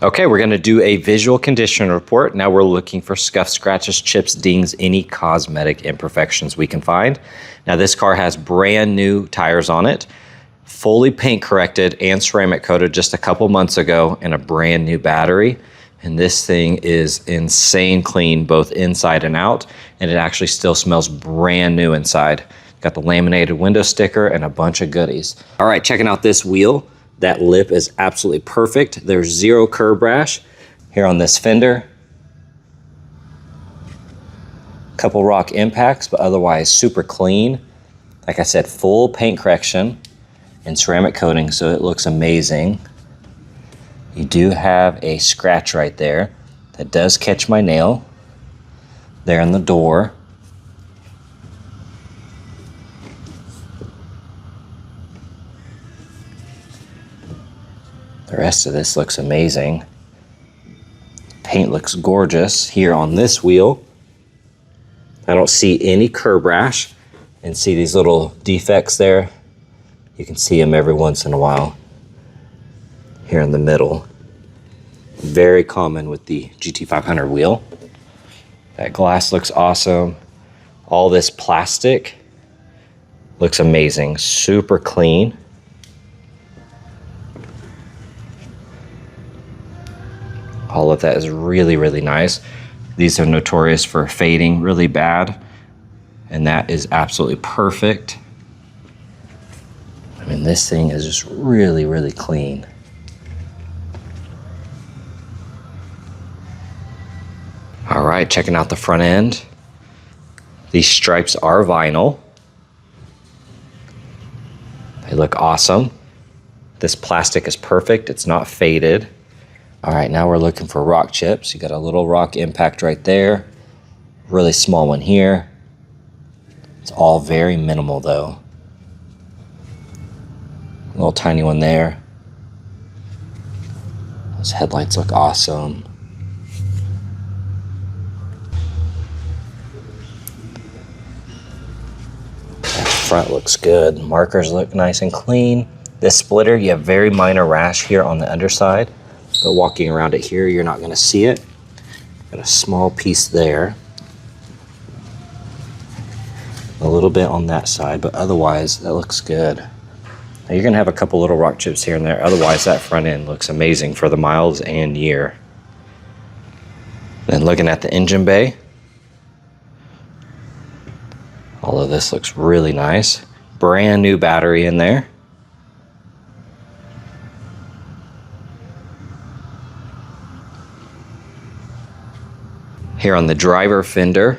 Okay, we're gonna do a visual condition report. Now we're looking for scuffs, scratches, chips, dings, any cosmetic imperfections we can find. Now this car has brand new tires on it, fully paint corrected and ceramic coated just a couple months ago, and a brand new battery. And this thing is insane clean, both inside and out, and it actually still smells brand new inside. Got the laminated window sticker and a bunch of goodies. All right, checking out this wheel. That lip is absolutely perfect. There's zero curb rash here on this fender. Couple rock impacts, but otherwise super clean. Like I said, full paint correction and ceramic coating, so it looks amazing. You do have a scratch right there that does catch my nail there in the door. The rest of this looks amazing. Paint looks gorgeous here on this wheel. I don't see any curb rash, and see these little defects there. You can see them every once in a while here in the middle. Very common with the GT500 wheel. That glass looks awesome. All this plastic looks amazing, super clean. All of that is really, really nice. These are notorious for fading really bad, and that is absolutely perfect. I mean, this thing is just really, really clean. All right, checking out the front end. These stripes are vinyl. They look awesome. This plastic is perfect, it's not faded. All right, now we're looking for rock chips. You got a little rock impact right there. Really small one here. It's all very minimal though. A little tiny one there. Those headlights look awesome. That front looks good. Markers look nice and clean. This splitter, you have very minor rash here on the underside. But walking around it here, you're not going to see it. Got a small piece there. A little bit on that side, but otherwise, that looks good. Now you're going to have a couple little rock chips here and there. Otherwise, that front end looks amazing for the miles and year. Then looking at the engine bay. All of this looks really nice. Brand new battery in there. Here on the driver fender,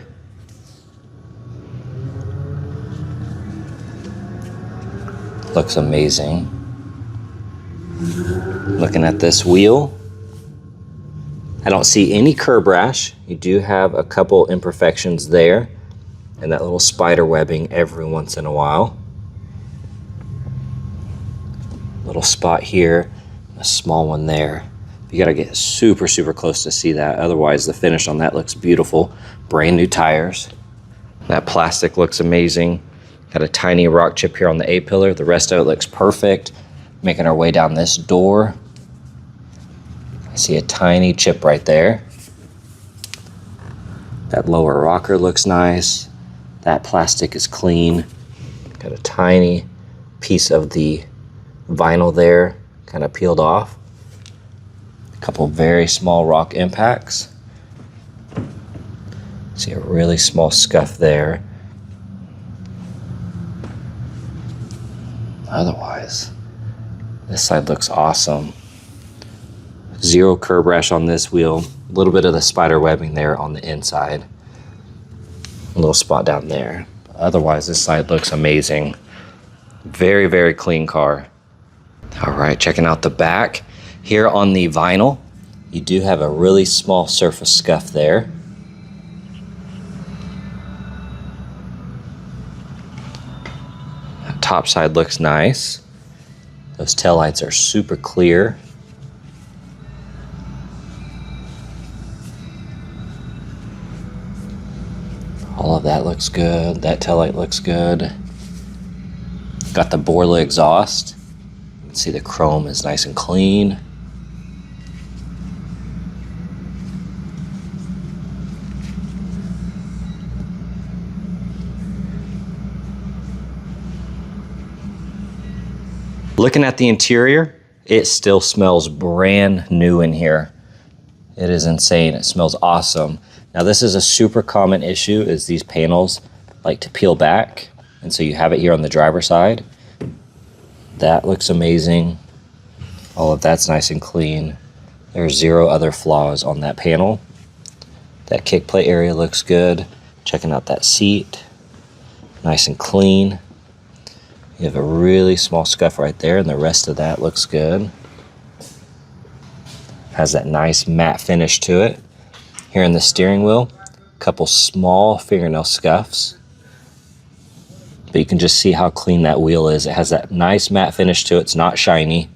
looks amazing. Looking at this wheel, I don't see any curb rash. You do have a couple imperfections there, and that little spider webbing every once in a while. Little spot here, a small one there. You gotta get super, super close to see that. Otherwise, the finish on that looks beautiful. Brand new tires. That plastic looks amazing. Got a tiny rock chip here on the A-pillar. The rest of it looks perfect. Making our way down this door. I see a tiny chip right there. That lower rocker looks nice. That plastic is clean. Got a tiny piece of the vinyl there, kind of peeled off. Couple very small rock impacts. See a really small scuff there. Otherwise, this side looks awesome. Zero curb rash on this wheel. A little bit of the spider webbing there on the inside. A little spot down there. Otherwise, this side looks amazing. Very, very clean car. All right, checking out the back. Here on the vinyl, you do have a really small surface scuff there. That top side looks nice. Those taillights are super clear. All of that looks good. That taillight looks good. Got the Borla exhaust. You can see the chrome is nice and clean. Looking at the interior, it still smells brand new in here. It is insane. It smells awesome. Now this is a super common issue, is these panels like to peel back. And so you have it here on the driver's side. That looks amazing. All of that's nice and clean. There's zero other flaws on that panel. That kick plate area looks good. Checking out that seat. Nice and clean. You have a really small scuff right there, and the rest of that looks good. Has that nice matte finish to it. Here in the steering wheel, a couple small fingernail scuffs. But you can just see how clean that wheel is. It has that nice matte finish to it. It's not shiny.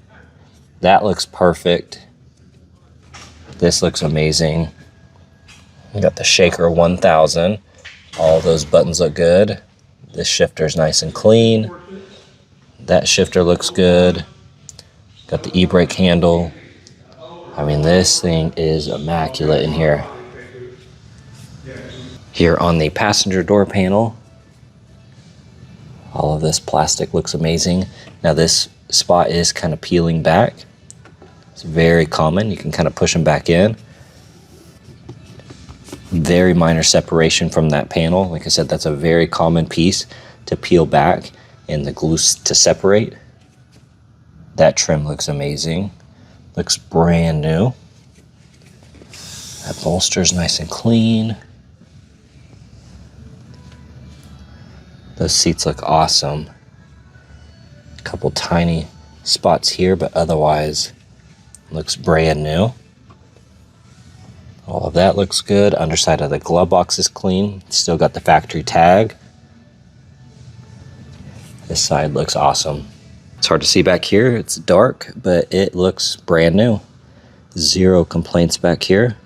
That looks perfect. This looks amazing. You got the Shaker 1000. All those buttons look good. This shifter is nice and clean. That shifter looks good. Got the e-brake handle. I mean, this thing is immaculate in here. Here on the passenger door panel, all of this plastic looks amazing. Now this spot is kind of peeling back. It's very common. You can kind of push them back in. Very minor separation from that panel. Like I said, that's a very common piece to peel back and the glue to separate. That trim looks amazing. Looks brand new. That bolster's nice and clean. Those seats look awesome. A couple tiny spots here, but otherwise looks brand new. All of that looks good. Underside of the glove box is clean. Still got the factory tag. This side looks awesome. It's hard to see back here. It's dark, but it looks brand new. Zero complaints back here.